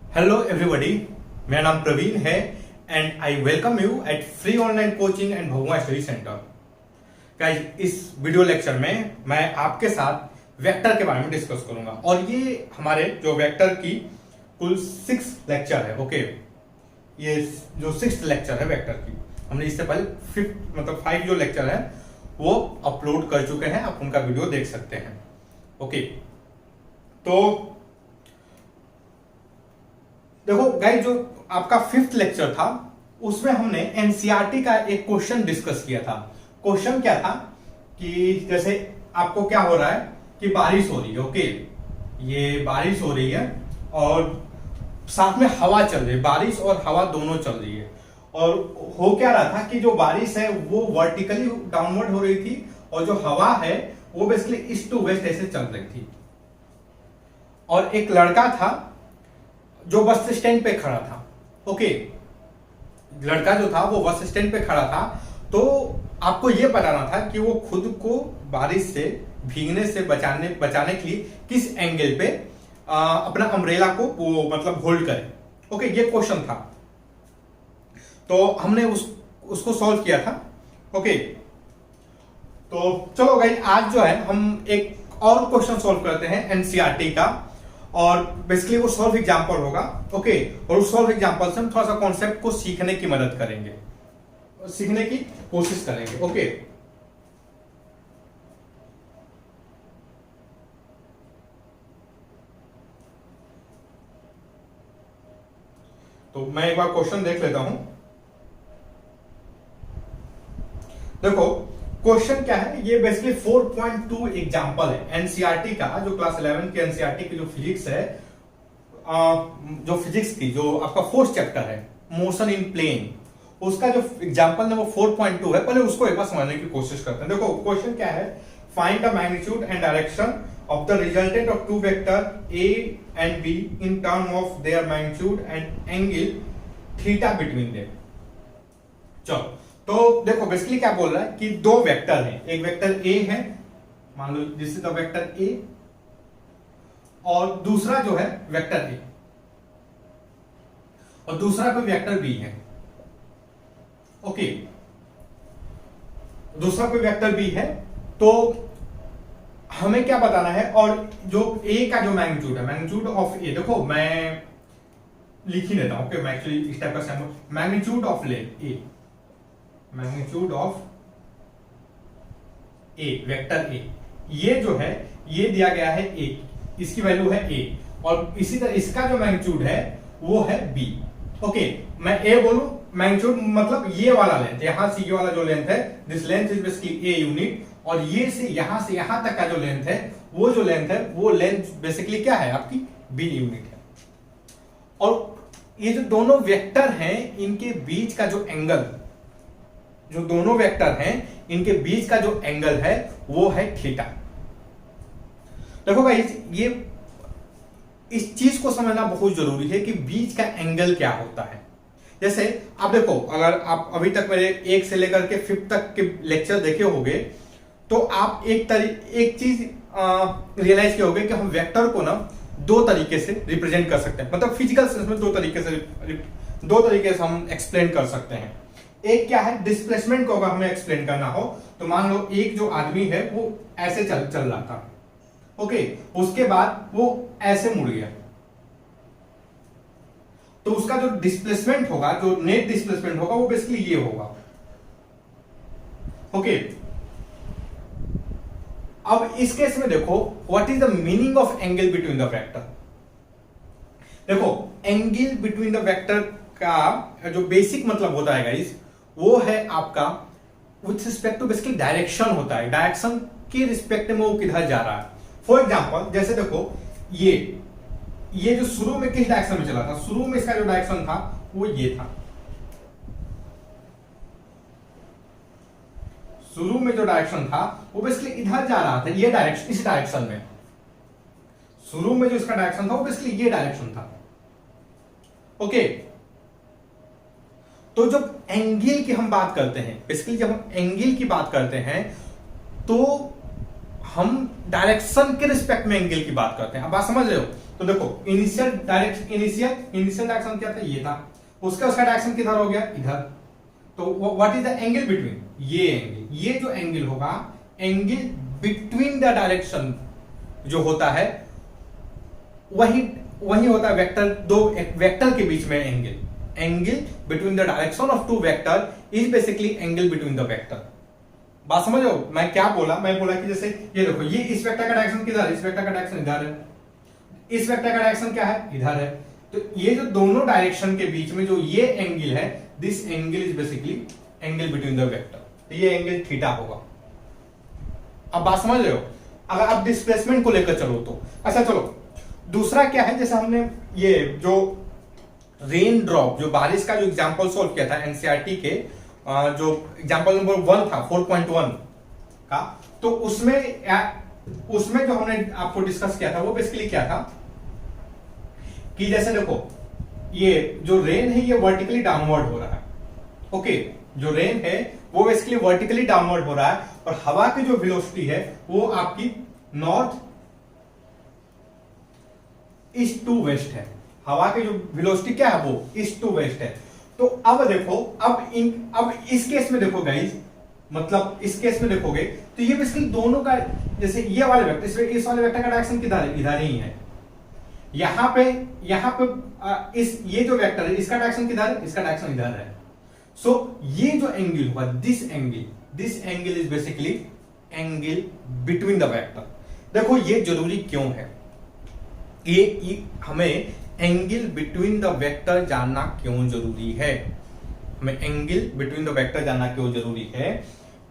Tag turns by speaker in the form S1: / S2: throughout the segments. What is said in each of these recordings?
S1: Hello everybody, मेरा नाम प्रवीण है and I welcome you at free online coaching and Bhagwa study centre. Guys, इस video lecture में मैं आपके साथ वेक्टर के बारे में डिस्कस करूंगा और ये हमारे जो वेक्टर की कुल 6 लेक्चर है। ओके, ये जो 6th लेक्चर है वेक्टर की, हमने इससे पहले 5 जो लेक्चर है वो अपलोड कर चुके हैं, आप उनका वीडियो देख सकते हैं। ओके, तो देखो गाइस, जो आपका 5th लेक्चर था उसमें हमने एनसीईआरटी का एक क्वेश्चन डिस्कस किया था। क्वेश्चन क्या था कि जैसे आपको क्या हो रहा है कि बारिश हो रही है। ओके, ये बारिश हो रही है और साथ में हवा चल रही है, बारिश और हवा दोनों चल रही है। और हो क्या रहा था कि जो बारिश है वो वर्टिकली डाउनवर्ड हो रही थी और जो हवा है वो बेसिकली ईस्ट टू वेस्ट ऐसे चल रही थी। और एक लड़का था जो बस स्टैंड पे खड़ा था। ओके, लड़का जो था वो बस स्टैंड पे खड़ा था, तो आपको ये बताना था कि वो खुद को बारिश से भीगने से बचाने के लिए किस एंगल पे अपना अम्ब्रेला को वो मतलब होल्ड करे। ओके, ये क्वेश्चन था, तो हमने उसको सॉल्व किया था। ओके, तो चलो गाइस, आज जो है हम एक और क्वेश्चन सॉल्व करते हैं एनसीईआरटी का, और बेसिकली वो सॉल्व एग्जांपल होगा। ओके, और उस सॉल्व एग्जांपल से हम थोड़ा सा कॉन्सेप्ट को सीखने की मदद करेंगे, सीखने की कोशिश करेंगे। ओके, तो मैं एक बार क्वेश्चन देख लेता हूं। देखो क्वेश्चन क्या है, ये बेसिकली 4.2 एग्जांपल है एनसीईआरटी का, जो क्लास 11 के एनसीईआरटी की जो फिजिक्स है, जो फिजिक्स की जो आपका 4th चैप्टर है मोशन इन प्लेन, उसका जो एग्जांपल है वो 4.2 है। पहले उसको एक बार समझने की कोशिश करते हैं। देखो क्वेश्चन क्या है, find the magnitude and direction of the resultant of two vector A and B in term of their magnitude and angle theta between them. चलो, तो देखो बेसिकली क्या बोल रहा है कि दो वेक्टर हैं, एक वेक्टर ए है, मान लो this is the vector A, और दूसरा जो है वेक्टर ए, और दूसरा कोई वेक्टर बी है। ओके, दूसरा कोई वेक्टर बी है, तो हमें क्या बताना है, और जो ए का जो मैग्नीट्यूड है, मैग्नीट्यूड ऑफ ए, देखो मैं लिख ही देता हूं। ओके, मैं एक्चुअली इस टाइप का symbol, magnitude of let A, magnitude of A, vector A, ये जो है ये दिया गया है ए, इसकी वैल्यू है ए, और इसी तरह इसका जो मैग्नीट्यूड है वो है बी। ओके, मैं ए बोलूं, मैग्नीट्यूड मतलब ये वाला लेंथ, यहां से ये वाला जो लेंथ है, this length is basically a unit, और ये से यहां तक का जो लेंथ है, वो जो लेंथ है वो लेंथ बेसिकली क्या है आपकी बी यूनिट है। और ये जो दोनों वेक्टर हैं इनके बीच का जो एंगल, जो दोनों वेक्टर हैं इनके बीच का जो एंगल है वो है थीटा। देखो गाइस, ये इस चीज को समझना बहुत जरूरी है कि बीच का एंगल क्या होता है। जैसे आप देखो, अगर आप अभी तक मेरे 1 से लेकर के 5th तक के लेक्चर देखे होंगे, तो आप एक चीज रियलाइज किए होंगे कि हम वेक्टर को ना 2 तरीके से रिप्रेजेंट कर सकते हैं, मतलब फिजिकल सेंस में 2 तरीके से हम एक्सप्लेन कर सकते हैं। एक क्या है, डिस्प्लेसमेंट को अगर हमें एक्सप्लेन करना हो, तो मान लो एक जो आदमी है वो ऐसे चल रहा था। ओके, उसके बाद वो ऐसे मुड़ गया, तो उसका जो डिस्प्लेसमेंट होगा, जो नेट डिस्प्लेसमेंट होगा, वो बेसिकली ये होगा। ओके, अब इस केस में देखो, what is the meaning of angle between the vector. देखो, एंगल बिटवीन द वेक्टर का जो बेसिक मतलब होता है गाइस, वो है आपका with respect to basically direction होता है, डायरेक्शन के रिस्पेक्ट में वो किधर जा रहा है। फॉर एग्जांपल, जैसे देखो ये जो शुरू में किस डायरेक्शन में चला था, शुरू में इसका जो डायरेक्शन था वो ये था, शुरू में जो डायरेक्शन था वो बेसिकली इधर जा रहा था, ये डायरेक्शन, इस डायरेक्शन में शुरू में जो इसका डायरेक्शन था वो बेसिकली ये डायरेक्शन था। ओके, तो जब एंगल की हम बात करते हैं, बेसिकली जब हम एंगल की बात करते हैं तो हम डायरेक्शन के रिस्पेक्ट में एंगल की बात करते हैं। अब बात समझ रहे हो तो देखो इनिशियल डायरेक्शन क्या था, ये था, उसका डायरेक्शन किधर हो गया, इधर। तो what is the angle between, ये एंगल, ये जो एंगल होगा, एंगल बिटवीन द डायरेक्शन जो होता है वही होता है वेक्टर, दो वेक्टर के बीच में angle between the direction of two vector is basically angle between the vector. बात समझ लो मैं क्या बोला, मैं बोला कि जैसे ये देखो, ये इस वेक्टर का डायरेक्शन किधर है, इस वेक्टर का डायरेक्शन इधर है, इस वेक्टर का डायरेक्शन क्या है, इधर है। तो ये जो दोनों डायरेक्शन के बीच में जो ये एंगल है, this angle is basically angle between the vector, तो ये एंगल थीटा होगा। अब बात समझ रहे हो, अगर आप डिस्प्लेसमेंट को लेकर चलो तो। अच्छा चलो, दूसरा क्या है, जैसे हमने ये जो रेन ड्रॉप, जो बारिश का जो एग्जांपल सॉल्व किया था एनसीईआरटी के, जो एग्जांपल नंबर 1 था 4.1 का, तो उसमें जो हमने आपको डिस्कस किया था वो बेसिकली क्या था कि जैसे देखो ये जो रेन है ये वर्टिकली डाउनवर्ड हो रहा है। ओके, जो रेन है वो बेसिकली वर्टिकली डाउनवर्ड हो रहा है, और हवा की जो वेलोसिटी है वो आपकी नॉर्थ ईस्ट टू वेस्ट है। हवा की जो वेलोसिटी क्या है, वो ईस्ट टू वेस्ट है। तो अब देखो, अब इस केस में देखो गाइस, मतलब इस केस में देखोगे तो ये बेसिकली दोनों का, जैसे ये वाले वेक्टर, इस वाले वेक्टर का डायरेक्शन किधर है, इधर ही है। यहां पे इस ये जो वेक्टर है इसका डायरेक्शन किधर है, इसका डायरेक्शन इधर है। सो ये जो एंगल होगा, this angle is basically angle between the vector. देखो ये जरूरी क्यों है, ये हमें एंगल बिटवीन द वेक्टर जानना क्यों जरूरी है, हमें एंगल बिटवीन द वेक्टर जानना क्यों जरूरी है,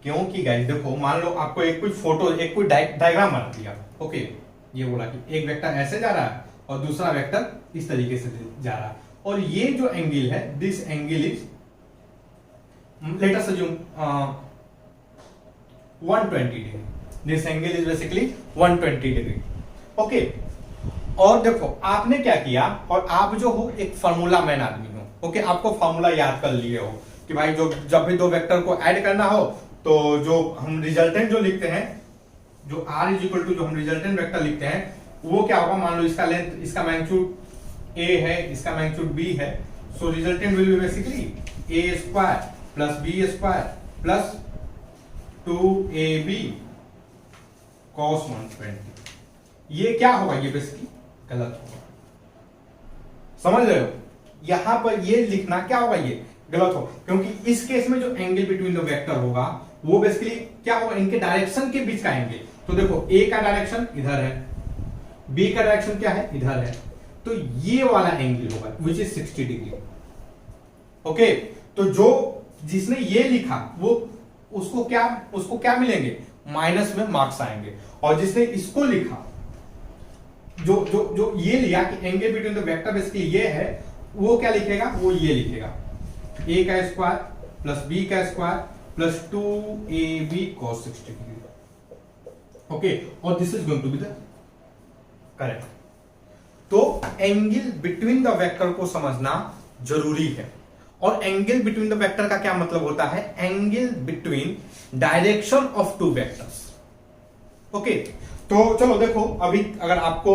S1: क्योंकि गाइस देखो, मान लो आपको एक कोई डायग्राम बना दिया। ओके, ये बोला कि एक वेक्टर ऐसे जा रहा है और दूसरा वेक्टर इस तरीके से जा रहा है, और ये जो एंगल है, this angle is, let us assume 120 degree, this angle is basically 120 degree. Okay, और देखो आपने क्या किया, और आप जो हो एक फार्मूला मैन आदमी हो। ओके, आपको फार्मूला याद कर लिए हो कि भाई जो जब भी दो वेक्टर को ऐड करना हो तो जो हम रिजल्टेंट जो लिखते हैं, जो r इज इक्वल टू जो हम रिजल्टेंट वेक्टर लिखते हैं, वो क्या होगा, मान लो इसका लेंथ, इसका मैग्नीट्यूड a है, इसका मैग्नीट्यूड b है, so resultant will be basically a square plus b square plus 2ab cos 120। ये क्या होगा, ये बेसिकली गलत होगा, समझ रहे हो। यहां पर ये लिखना क्या होगा, ये गलत हो, क्योंकि इस केस में जो एंगल बिटवीन द वेक्टर होगा वो बेसिकली क्या होगा, इनके डायरेक्शन के बीच का एंगल। तो देखो a का डायरेक्शन इधर है, b का डायरेक्शन क्या है, इधर है, तो ये वाला एंगल होगा विच इज 60 डिग्री। ओके, तो जो जिसने ये लिखा वो उसको क्या मिलेंगे, माइनस में मार्क्स आएंगे, और जिसने इसको लिखा, जो ये लिया कि angle between the vector basically ये है, वो क्या लिखेगा, वो ये लिखेगा a का स्क्वायर प्लस b का square plus 2ab cos 60 degree. Okay, और this is going to be the correct. तो एंगल बिटवीन द वेक्टर को समझना जरूरी है, और एंगल बिटवीन द वेक्टर का क्या मतलब होता है, angle between direction of two vectors. Okay, तो चलो देखो, अभी अगर आपको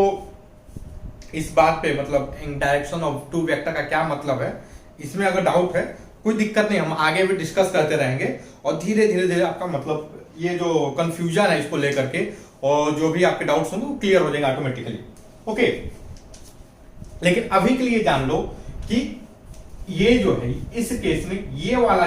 S1: इस बात पे, मतलब डायरेक्शन ऑफ टू वेक्टर का क्या मतलब है, इसमें अगर डाउट है, कोई दिक्कत नहीं, हम आगे भी डिस्कस करते रहेंगे, और धीरे धीरे आपका मतलब ये जो कंफ्यूजन है इसको लेकर के, और जो भी आपके डाउट्स होंगे वो क्लियर हो जाएंगे ऑटोमेटिकली। ओके, लेकिन अभी के लिए जान लो कि ये जो है, इस केस में ये वाला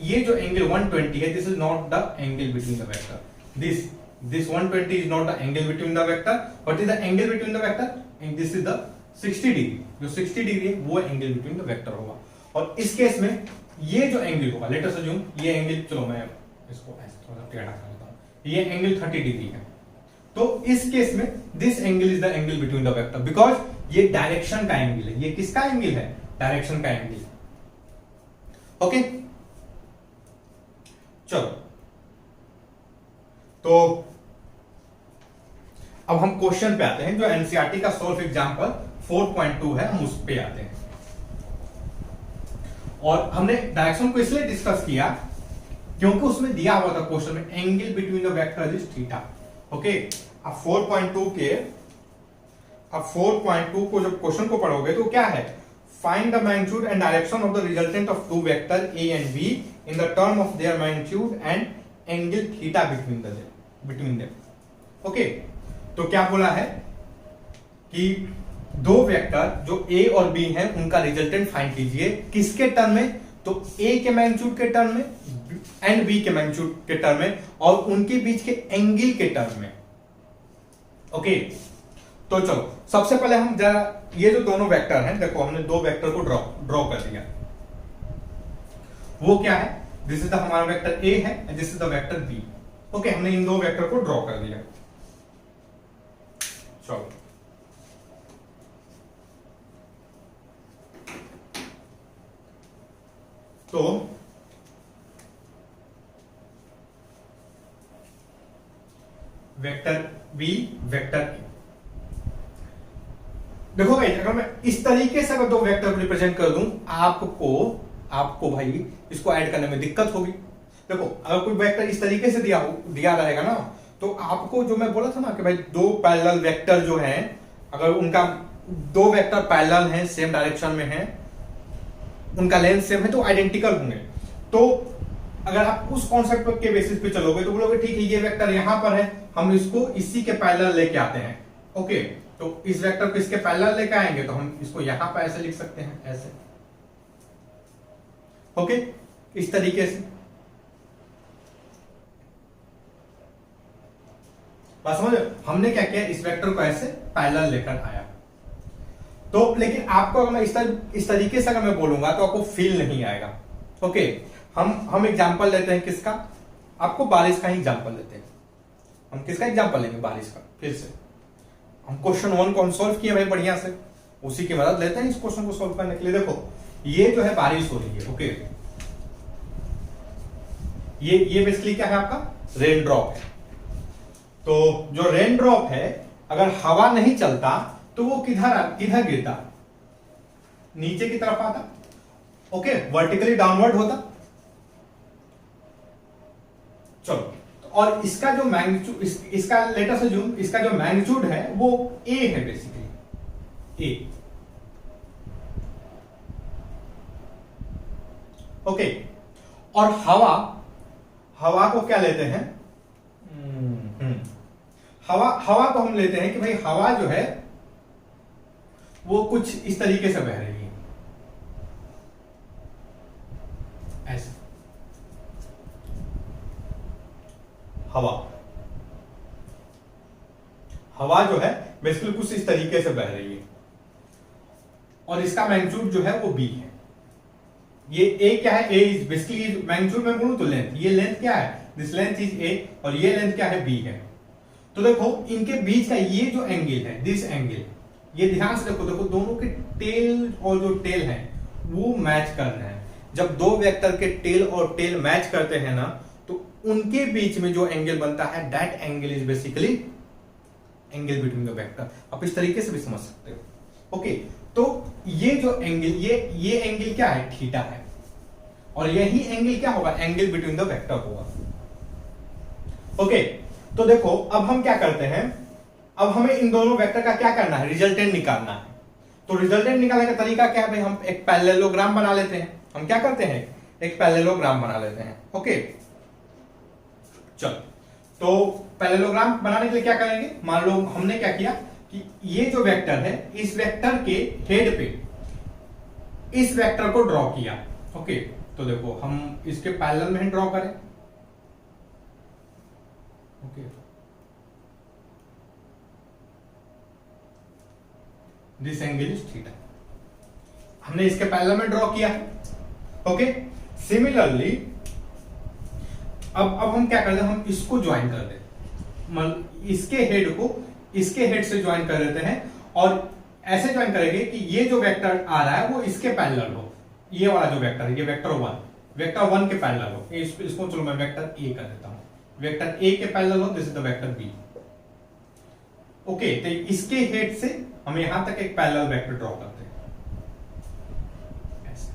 S1: ये जो एंगल 120 है, this is not the angle between the vector. This 120 is not the angle between the vector. What is the angle between the vector? And this is the 60 degree. जो 60 डिग्री है वो angle between the vector होगा, और इस case में ये जो angle होगा, लेट अस अज्यूम ये एंगल, चलो मैं इसको ऐसे थोड़ा टेढ़ा कर देता हूं, ये एंगल 30 डिग्री है। तो इस केस में this angle is the angle between the vector, because ये डायरेक्शन का एंगल है। ये किसका एंगल है, डायरेक्शन का एंगल। ओके, चलो, तो अब हम क्वेश्चन पे आते हैं, जो एनसीईआरटी का सॉल्व एग्जांपल 4.2 है, हम उस पे आते हैं। और हमने डायरेक्शन को इसलिए डिस्कस किया क्योंकि उसमें दिया हुआ था क्वेश्चन में, angle between the vector is theta. Okay, अब 4.2 के अब 4.2 को जब क्वेश्चन को पढ़ोगे तो क्या है, find the magnitude and direction of the resultant of two vector A and B in the term of their magnitude and angle theta between them. Okay, तो क्या बोला है कि दो वेक्टर जो ए और बी हैं उनका रिजल्टेंट फाइंड कीजिए, किसके टर्म में, तो ए के मैग्नीट्यूड के टर्म में एंड बी के मैग्नीट्यूड के टर्म में और उनके बीच के एंगल के टर्म में। ओके, तो चलो सबसे पहले हम जरा ये जो दोनों वेक्टर हैं, देखो हमने दो वेक्टर को ड्रॉ कर दिया। वो क्या है, दिस इज द हमारा वेक्टर ए है and this is the vector B. Okay, हमने इन दो वेक्टर को ड्रॉ कर दिया। चलो तो वेक्टर बी वेक्टर ए, देखो भाई अगर मैं इस तरीके से अगर दो वेक्टर को रिप्रेजेंट कर दूं, आपको भाई इसको ऐड करने में दिक्कत होगी। देखो अगर कोई वेक्टर इस तरीके से दिया रहेगा ना, तो आपको जो मैं बोला था ना कि भाई दो पैरेलल वेक्टर जो हैं, अगर उनका दो वेक्टर पैरेलल हैं, सेम डायरेक्शन में हैं, उनका लेंथ सेम है तो आइडेंटिकल होंगे। तो अगर आप उस कॉन्सेप्ट के बेसिस पे चलोगे तो बोलोगे ठीक है ये वेक्टर यहां पर है, हम इसको इसी के पैरेलल लेके आते हैं। ओके, तो इस वेक्टर को इसके पैरेलल लेके आएंगे तो हम इसको यहां पर ऐसे लिख सकते हैं, ऐसे। ओके, इस तरीके से बात समझ, हमने क्या किया, इस वेक्टर को ऐसे पैरेलल लेकर आया। तो लेकिन आपको अगर मैं इस तरीके से अगर मैं बोलूंगा तो आपको फील नहीं आएगा। ओके, हम एग्जांपल लेते हैं किसका, आपको बारिश का ही एग्जांपल लेते हैं। हम किसका एग्जांपल लेंगे, बारिश का। फिर से हम क्वेश्चन 1 को सॉल्व किए भाई बढ़िया से, उसी की मदद लेते हैं इस क्वेश्चन को सॉल्व करने के लिए। देखो ये जो है बारिश हो रही है। ओके, ये बेसिकली क्या है, आपका रेन ड्रॉप है। तो जो रेन ड्रॉप है अगर हवा नहीं चलता तो वो किधर गिरता, नीचे की तरफ आता। ओके, वर्टिकली डाउनवर्ड होता। चलो, और इसका जो मैग्नीट्यूड, इसका लेटर से जूम, इसका जो मैग्नीट्यूड है वो ए है, बेसिकली ए। ओके, और हवा को क्या लेते हैं, हवा को हम लेते हैं कि भाई हवा जो है वो कुछ इस तरीके से बह रही है, ऐसे। हवा जो है बेसिकली कुछ इस तरीके से बह रही है और इसका मैग्नीट्यूड जो है वो बी है। ये ए क्या है, ए इज बेसिकली मैग्नीट्यूड में बोलूं तो लेंथ, ये लेंथ क्या है, दिस लेंथ इज ए और ये लेंथ क्या है, बी है। तो देखो इनके बीच का ये जो एंगल है, दिस एंगल, ये ध्यान से देखो दोनों के टेल और जो टेल है वो मैच कर रहे हैं। जब दो वेक्टर के टेल और टेल मैच करते हैं ना, तो उनके बीच में जो एंगल बनता है, that angle is basically angle between the vector. आप इस तरीके से भी समझ सकते हो। ओके, तो ये जो एंगल, ये एंगल क्या है, थीटा है, और यही एंगल क्या होगा, एंगल बिटवीन द वेक्टर होगा। ओके, तो देखो अब हम क्या करते हैं, अब हमें इन दोनों वेक्टर का क्या करना है, रिजल्टेंट निकालना है। तो रिजल्टेंट निकालने का तरीका क्या है भाई, हम एक पैरेललोग्राम बना लेते हैं। हम क्या करते हैं, एक पैरेललोग्राम बना लेते हैं। ओके, चलो, तो पैरेललोग्राम बनाने के लिए क्या करेंगे, मान लो हमने क्या किया कि ये जो वेक्टर है, इस वेक्टर के हेड पे इस वेक्टर को ड्रॉ किया। ओके, तो देखो हम इसके पैरेलल में ड्रॉ करें। Okay, this angle is theta, हमने इसके पैरेलल में ड्रॉ किया है। ओके, सिमिलरली अब हम क्या करते हैं, हम इसको ज्वाइन कर दें, इसके हेड को इसके हेड से ज्वाइन कर देते हैं और ऐसे ज्वाइन करेंगे कि ये जो वेक्टर आ रहा है वो इसके पैरेलल हो। ये वाला जो वेक्टर है, ये वेक्टर 1 के पैरेलल हो। इसको चलो मैं वेक्टर ए कर देता हूं, वेक्टर ए के पैरेलल हो, this is the vector B. Okay, तो इसके हेड से हम यहां तक एक पैरेलल वेक्टर ड्रॉ करते हैं, ऐसे।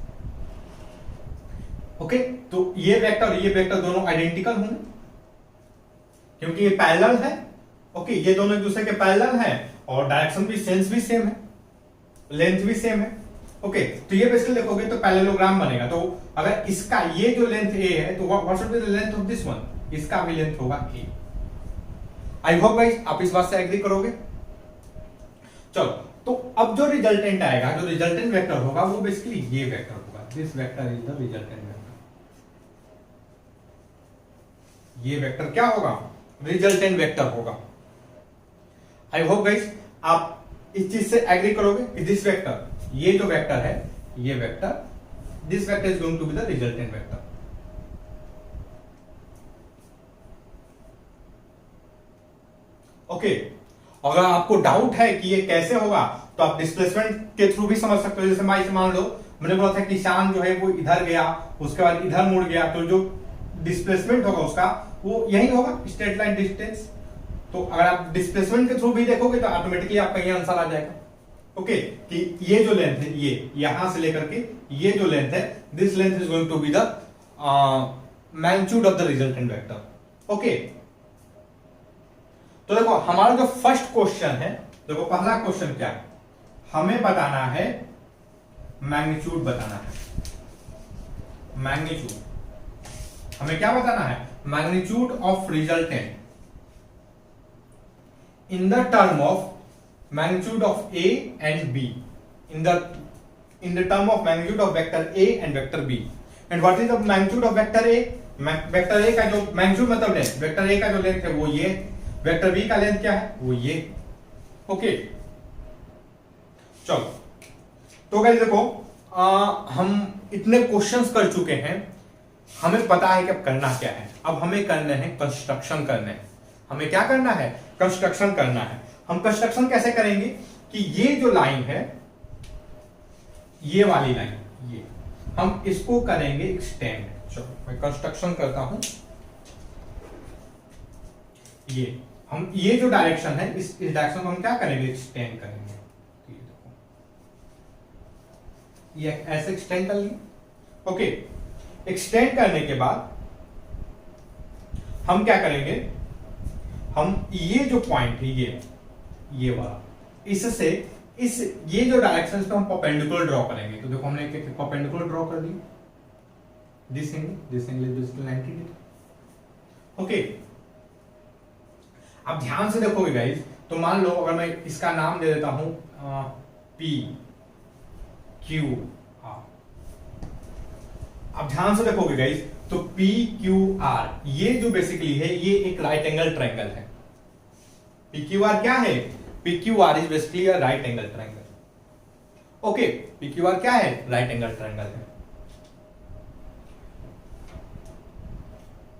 S1: ओके, तो ये वेक्टर दोनों आइडेंटिकल होंगे क्योंकि ये पैरेलल है। ओके, ये दोनों एक दूसरे के पैरेलल हैं और डायरेक्शन भी, सेंस भी सेम है, लेंथ भी सेम है। ओके, तो ये बेसिकली देखोगे तो पैरेललोग्राम बनेगा। तो अगर इसका ये जो लेंथ ए है तो what should be the length of this one, इसका भी लेंथ होगा ए। आई होप गाइस आप इस बात से एग्री करोगे। चलो, तो अब जो रिजल्टेंट आएगा, जो रिजल्टेंट वेक्टर होगा वो बेसिकली ये वेक्टर होगा। This vector is the resultant vector. ये वेक्टर क्या होगा? रिजल्टेंट वेक्टर होगा। आई होप गाइस आप इस चीज से एग्री करोगे कि दिस वेक्टर, ये जो वेक्टर है, ये vector, this vector is going to be the resultant vector. Okay, अगर आपको डाउट है कि ये कैसे होगा तो आप डिस्प्लेसमेंट के थ्रू भी समझ सकते हो। जैसे मान लो मैंने बोला था कि शान जो है वो इधर गया, उसके बाद इधर मुड़ गया, तो जो डिस्प्लेसमेंट होगा उसका वो यही होगा, स्ट्रेट लाइन डिस्टेंस। तो अगर आप डिस्प्लेसमेंट के थ्रू भी देखोगे तो ऑटोमेटिकली आपका ये आंसर आ जाएगा। ओके, कि ये जो लेंथ है, ये यहां से लेकर के ये जो लेंथ है, this length is going to be the magnitude of the resultant vector. Okay, तो देखो हमारा जो फर्स्ट क्वेश्चन है, देखो पहला क्वेश्चन क्या है, हमें बताना है मैग्नीट्यूड, बताना है मैग्नीट्यूड। हमें क्या बताना है? Magnitude of resultant in the term of magnitude of A and B, in the term of magnitude of vector A and vector B. And what is the magnitude of vector A? Vector A का जो magnitude मतलब length, vector A का जो length है वो ये, vector B का length क्या है? वो ये। ओके, चलो, तो गाइस देखो हम इतने क्वेश्चंस कर चुके हैं, हमें पता है कि अब करना क्या है। अब हमें करना है कंस्ट्रक्शन करना है। हमें क्या करना है? कंस्ट्रक्शन करना है। हम कंस्ट्रक्शन कैसे करेंगे कि ये जो लाइन है, ये वाली लाइन, ये हम इसको करेंगे एक्सटेंड। चलो मैं कंस्ट्रक्शन करता हूं। ये जो डायरेक्शन है, इस डायरेक्शन को हम क्या करेंगे? एक्सटेंड करेंगे। तो ये देखो, ये ऐसे एक्सटेंड कर लिए। ओके, एक्सटेंड करने के बाद हम क्या करेंगे? हम ये जो पॉइंट है, ये वाला, इससे इस ये जो डायरेक्शन पे हम परपेंडिकुलर ड्रॉ करेंगे। तो देखो हमने परपेंडिकुलर ड्रॉ कर दी, this angle is basically 90 degree. Okay, अब ध्यान से देखोगे गाइस, तो मान लो अगर मैं इसका नाम दे देता हूं पी क्यू आर। अब ध्यान से देखोगे गाइस, तो पी क्यू आर ये जो बेसिकली है, ये एक राइट एंगल ट्रायंगल है। पी क्यू आर क्या है? P Q R is basically a right angle triangle. Okay, P Q R क्या है? राइट एंगल ट्रायंगल है।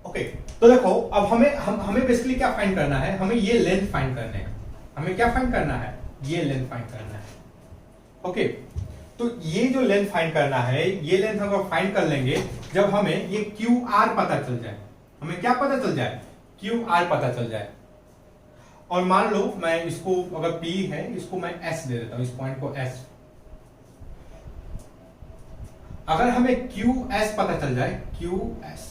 S1: ओके, तो देखो अब हमें बेसिकली क्या फाइंड करना है? हमें ये लेंथ फाइंड करना है। हमें क्या फाइंड करना है? ये लेंथ फाइंड करना है। ओके, तो ये जो लेंथ फाइंड करना है, ये लेंथ हम फाइंड कर लेंगे जब हमें ये क्यू आर पता चल जाए। हमें क्या पता चल जाए? क्यू आर पता चल जाए। और मान लो मैं इसको, अगर P है, इसको मैं S दे देता हूं, इस पॉइंट को S। अगर हमें QS पता चल जाए, QS,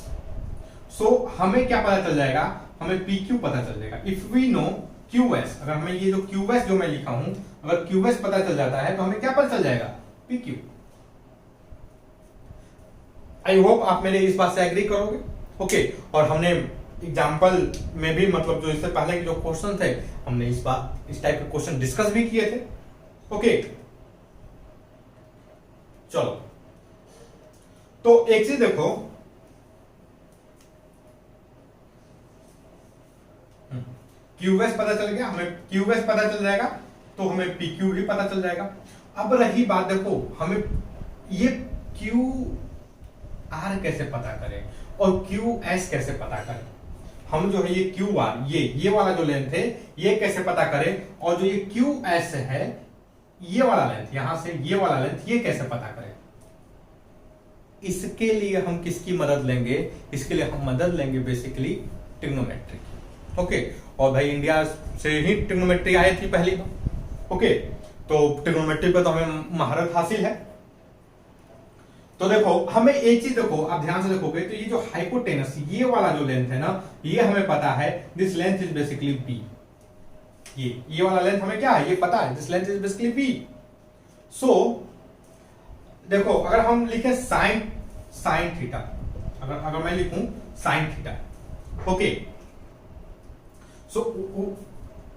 S1: सो हमें क्या पता चल जाएगा? हमें PQ पता चल जाएगा। इफ वी नो QS, अगर हमें ये जो QS जो मैं लिखा हूं, अगर QS पता चल जाता है तो हमें क्या पता चल जाएगा? PQ। आई होप आप मेरे इस बात से एग्री करोगे। ओके, और हमने एग्जाम्पल में भी, मतलब जो इससे पहले के जो क्वेश्चन थे, हमने इस टाइप के क्वेश्चन डिस्कस भी किए थे। ओके, चलो, तो एक चीज देखो, QS पता चल गया, हमें QS पता चल जाएगा तो हमें PQ भी पता चल जाएगा। अब रही बात, देखो हमें ये QR कैसे पता करें और QS कैसे पता करें। हम जो है ये QR, ये वाला जो लेंथ है, ये कैसे पता करें, और जो ये QS है, ये वाला लेंथ, यहां से ये वाला लेंथ, ये कैसे पता करें। इसके लिए हम किसकी मदद लेंगे? इसके लिए हम मदद लेंगे बेसिकली ट्रिग्नोमेट्री की। ओके, और भाई इंडिया से ही ट्रिग्नोमेट्री आई थी पहली बार। ओके, तो ट्रिग्नोमेट्री पे तो हमें महारत हासिल है। तो देखो हमें एक चीज, देखो आप ध्यान से देखोगे तो ये जो हाइपोटेनस, ये वाला जो लेंथ है ना, ये हमें पता है, this length is basically P। ये वाला लेंथ हमें क्या है, ये पता है, this length is basically B. So देखो अगर हम लिखें साइन थीटा, अगर मैं लिखूं sine theta, okay, so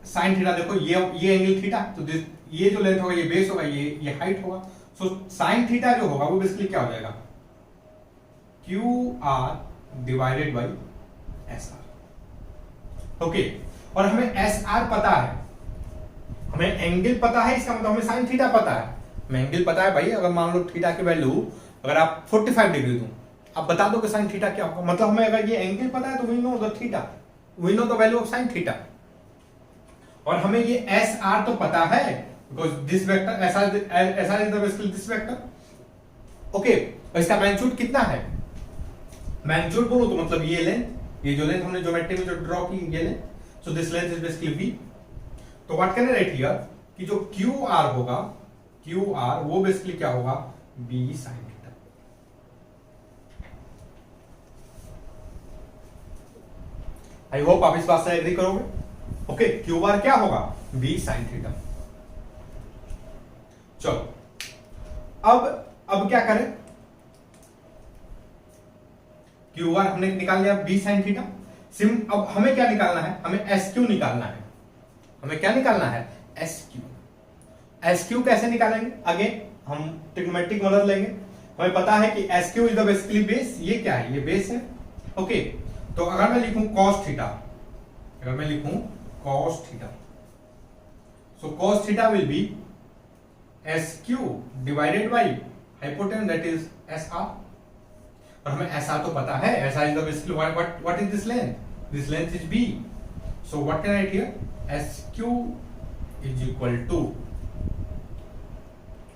S1: sine theta, देखो ये एंगल थीटा, तो ये जो लेंथ होगा ये बेस होगा, ये हाइट होगा। सो साइन थीटा जो होगा वो बेसिकली क्या हो जाएगा, Q R divided by S R. Okay, और हमें एस आर पता है, हमें एंगल पता है, इसका मतलब हमें साइन थीटा पता है, हमें एंगल पता है भाई। अगर मान लो थीटा की वैल्यू अगर आप 45 डिग्री दूं, आप बता दो कि साइन थीटा क्या होगा, मतलब हमें अगर ये एंगल पता है तो we know the theta, we know the value of sine theta. और हमें ये एस आर तो पता है, because this vector S R is the basically this vector. Okay, और इसका मैग्नीट्यूड कितना है, मैग्नीट्यूड बोलो तो मतलब ये लेंथ, ये जो लेंथ हमने ज्योमेट्री में जो ड्रॉ की ये length, so this length is basically V. तो what can I write here कि जो क्यू आर होगा, क्यू आर वो बेसिकली क्या होगा, B sine theta. I hope आप इस बात से एग्री करोगे। ओके, क्यू आर क्या होगा, बी साइन थीटा। चलो अब क्या करें, क्यू आर हमने निकाल लिया बी साइन थीटा। अब हमें क्या निकालना है, हमें एस क्यू निकालना है, हमें क्या निकालना है, एस क्यू। एस क्यू कैसे निकालेंगे, अगेन हम ट्रिग्नोमेट्रिक मदद लेंगे। हमें पता है कि S Q is the basically base, ये क्या है, ये बेस है। ओके, तो अगर मैं लिखूं कॉस थीटा, अगर मैं लिखूं cos theta, so cos theta will be S Q divided by hypotenuse that is S R. और हमें एस आर तो पता है, S R is the basically what is this length, this length is B. So what can I write here, S Q is equal to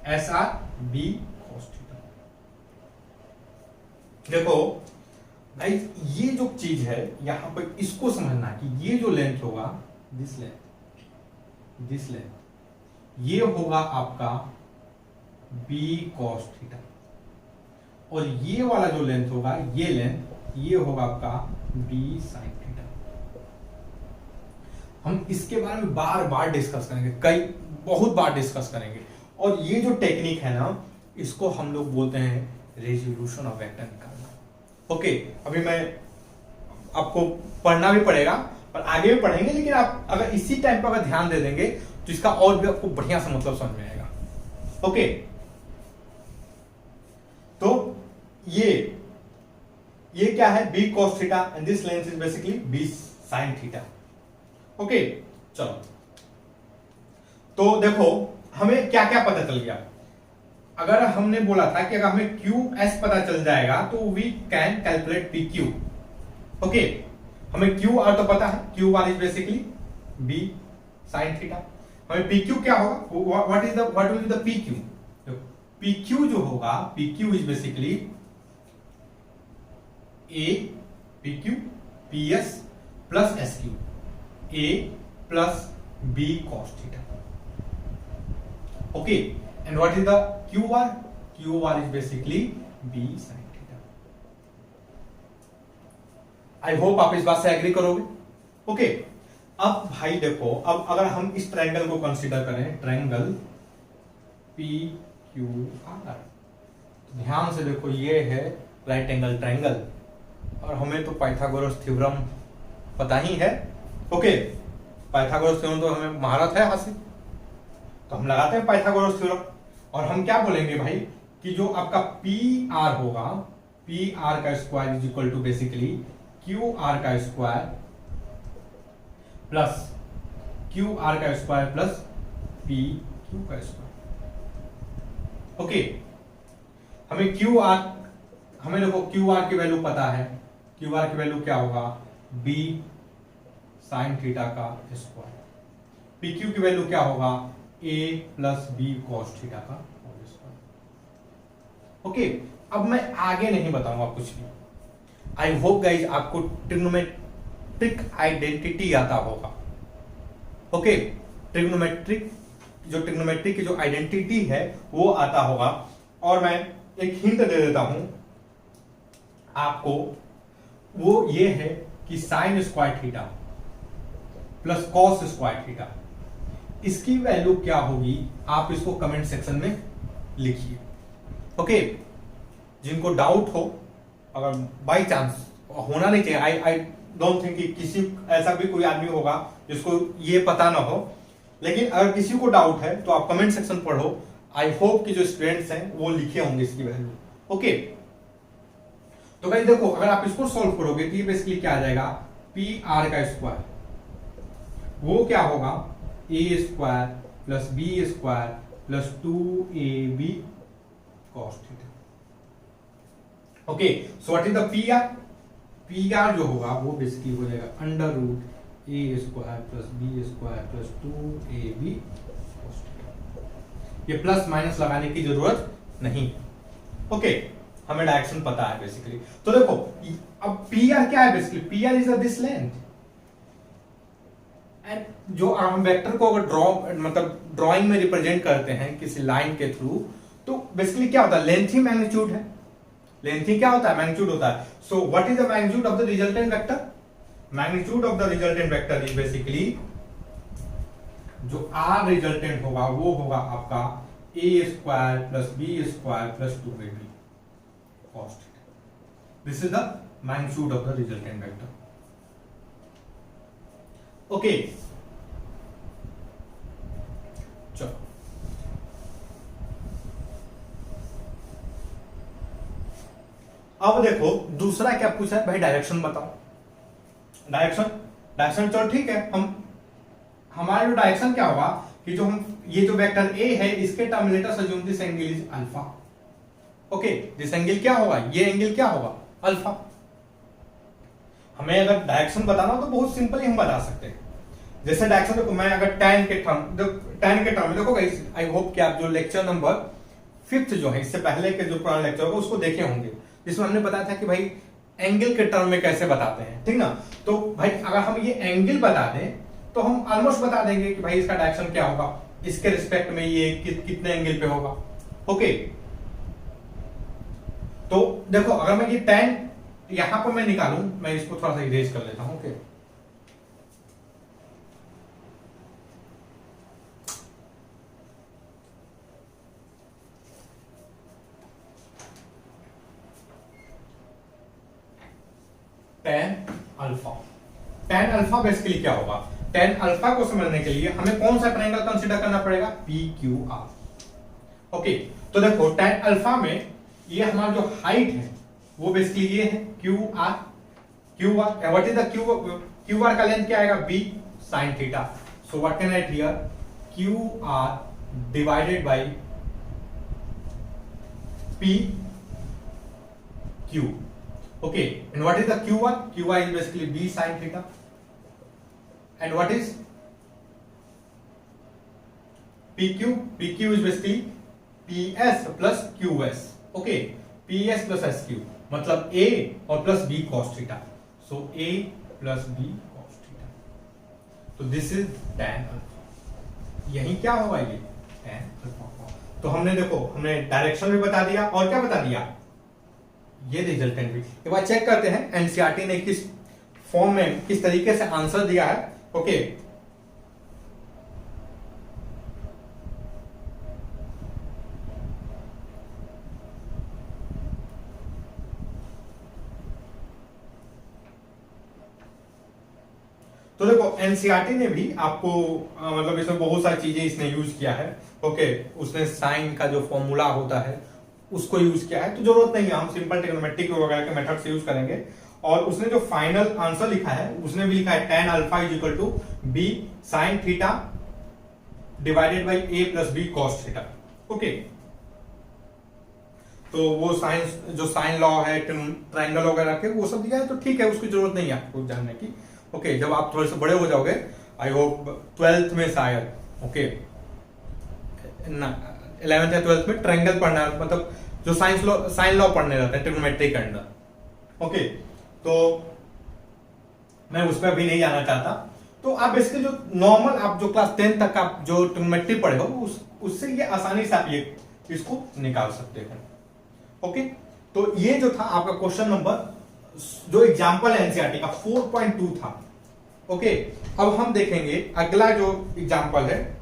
S1: S R B cos theta. देखो भाई ये जो चीज है यहां पर इसको समझना कि ये जो लेंथ होगा, दिस लेंथ ये होगा आपका बी कॉस थीटा, और ये वाला जो लेंथ होगा, ये लेंथ ये होगा आपका बी साइन थीटा। हम इसके बारे में बार बार डिस्कस करेंगे, बहुत बार डिस्कस करेंगे। और ये जो टेक्निक है ना, इसको हम लोग बोलते हैं रेजोल्यूशन ऑफ वेक्टर निकालना। ओके, अभी मैं आपको पढ़ना भी पड़ेगा और आगे भी पढ़ेंगे, लेकिन आप अगर इसी टाइम पर अगर ध्यान दे देंगे तो इसका और भी आपको बढ़िया सा मतलब समझ में आएगा। ओके, तो ये क्या है, B cos theta, and this length is basically B sine theta. Okay, चलो तो देखो हमें क्या क्या पता चल गया। अगर हमने बोला था कि अगर हमें क्यू एस पता चल जाएगा तो we can calculate P Q. Okay, हमें क्यू आर तो पता है, Q R is basically B sine theta. हमें पी क्यू क्या होगा, what will be the P Q. P Q जो होगा, P Q is basically A P Q P S plus S Q, A plus B cos theta. Okay, and what is the Q R, Q R is basically B sine theta. I hope आप इस बात से agree करोगे। Okay, अब भाई देखो, अब अगर हम इस ट्रायंगल को कंसीडर करें, ट्रायंगल पी क्यू आर, ध्यान से देखो, ये है राइट एंगल ट्रायंगल, और हमें तो पाइथागोरस थ्योरम पता ही है। ओके, पाइथागोरस थ्योरम तो हमें महारत है हासिल, तो हम लगाते हैं पाइथागोरस थ्योरम। और हम क्या बोलेंगे भाई कि जो आपका पी आर होगा, पी आर का square is equal to basically Q R का स्क्वायर प्लस क्यू आर का स्क्वायर प्लस पी क्यू का स्क्वायर। ओके, हमें क्यू आर, हमें देखो क्यू आर की वैल्यू पता है, क्यू आर की वैल्यू क्या होगा, बी साइन थीटा का स्क्वायर। पी क्यू की वैल्यू क्या होगा, ए प्लस बी कॉस थीटा का होल स्क्वायर। ओके, अब मैं आगे नहीं बताऊंगा कुछ भी। आई होप गाइज आपको ट्रिग्नोमेट्रिक आइडेंटिटी आता होगा। ओके, ट्रिग्नोमेट्रिक की जो आइडेंटिटी है वो आता होगा। और मैं एक हिंट दे देता हूं आपको, वो ये है कि sine square theta plus cos square theta इसकी वैल्यू क्या होगी आप इसको कमेंट सेक्शन में लिखिए। ओके, जिनको डाउट हो, अगर बाई चांस, होना नहीं चाहिए, आई डोंट थिंक कि किसी ऐसा भी कोई आदमी होगा जिसको ये पता ना हो, लेकिन अगर किसी को डाउट है तो आप कमेंट सेक्शन पढ़ो। आई होप कि जो स्टूडेंट्स हैं वो लिखे होंगे इसकी वैल्यू। ओके, तो गाइस देखो, अगर आप इसको सॉल्व करोगे तो ये बेसिकली क्या आ जाएगा, पी आर का स्क्वायर, वो क्या होगा, A square plus B square plus 2ab cos theta. Okay, so what is the P R? P R जो होगा वो बेसिकली हो जाएगा under root A square plus B square plus 2ab cos theta. ये plus minus लगाने की जरूरत नहीं। ओके, हमें डायरेक्शन पता है बेसिकली। तो देखो, अब पी आर क्या है basically, P R is this length, and जो हम वेक्टर को अगर मतलब ड्राइंग में रिप्रेजेंट करते हैं किसी लाइन के थ्रू, तो बेसिकली क्या होता है, लेंथ ही मैग्नीट्यूड है। लेंथ ही क्या होता है, मैग्नीट्यूड होता है। So what is the magnitude of the resultant vector? Magnitude of the resultant vector is basically, जो आर रिजल्टेंट होगा वो होगा आपका A square plus B square plus 2ab cos theta. This is the magnitude of the resultant vector. Okay, चलो अब देखो दूसरा क्या पूछा है भाई, डायरेक्शन बताओ। डायरेक्शन चलो ठीक है, हमारा जो डायरेक्शन क्या होगा कि जो हम ये जो वेक्टर ए है इसके term let us assume this angle is alpha. Okay, this angle क्या होगा, ये एंगल क्या होगा, अल्फा। हमें अगर डायरेक्शन बताना हो तो बहुत सिंपली हम बता सकते हैं। जैसे डायरेक्शन देखो, मैं अगर टैन के टर्म में देखो गाइस, आई होप कि आप जो लेक्चर नंबर 5 जो है, इससे पहले के जो पुराना लेक्चर होगा उसको देखे होंगे, जिसमें हमने बताया था कि भाई एंगल के टर्म में कैसे बताते हैं, ठीक ना। तो भाई अगर हम ये एंगल बता दें तो हम ऑलमोस्ट बता देंगे कि भाई इसका डायरेक्शन क्या होगा, इसके रिस्पेक्ट में ये कितने एंगल पे होगा। ओके, तो देखो अगर मैं ये टैन यहां पर मैं निकालूं, मैं इसको थोड़ा सा इरेज कर लेता हूं। ओके, tan अल्फा बेसिकली क्या होगा, tan अल्फा को समझने के लिए हमें कौन सा ट्रायंगल कंसीडर करना पड़ेगा, PQR। ओके, तो देखो tan अल्फा में ये हमारा जो हाइट है वो बेसिकली ये है QR। What is the QR का लेंथ क्या आएगा, B sin theta. So what can write here, QR divided by PQ। Okay, and what is the Q1? Q1 is basically B sin theta. And what is PQ? PQ is basically PS plus QS. Okay, PS plus SQ मतलब A और plus B cos theta. So A plus B cos theta. तो this is tan alpha. यही क्या होगा ये tan alpha। तो हमने देखो, हमने डायरेक्शन भी बता दिया और क्या बता दिया, ये रिजल्टेंट भी। एक बार चेक करते हैं एनसीईआरटी ने किस फॉर्म में किस तरीके से आंसर दिया है। ओके, तो देखो एनसीईआरटी ने भी आपको मतलब इसमें बहुत सारी चीजें इसने यूज किया है। ओके, उसने साइन का जो फॉर्मूला होता है उसको यूज किया है, तो जरूरत नहीं है, हम सिंपल ट्रिग्नोमेट्रिक वगैरह के मेथड से यूज करेंगे। और उसने जो फाइनल आंसर लिखा है उसने भी लिखा है tan alpha is equal to B sin theta divided by A plus B cos theta. Okay, तो वो साइंस जो साइन लॉ है ट्रायंगल वगैरह के वो सब दिया है, तो ठीक है, उसकी जरूरत नहीं है आपको जानने की। ओके, जब आप थोड़े से बड़े हो जाओगे, आई होप 12th में शायद, ओके ना 11th या 12th में ट्रायंगल पढ़ना, मतलब जो साइन लॉ पढ़ने रहते हैं ट्रिग्नोमेट्री के अंदर। ओके, तो मैं उस पर अभी नहीं जाना चाहता। तो आप बेसिकली जो नॉर्मल आप जो क्लास 10 तक आप जो ट्रिग्नोमेट्री पढ़े हो उससे ये आसानी से आप ये इसको निकाल सकते हो। ओके, तो ये जो था आपका क्वेश्चन नंबर जो एग्जाम्पल है एनसीईआरटी का 4.2 था। ओके, अब हम देखेंगे अगला जो एग्जाम्पल है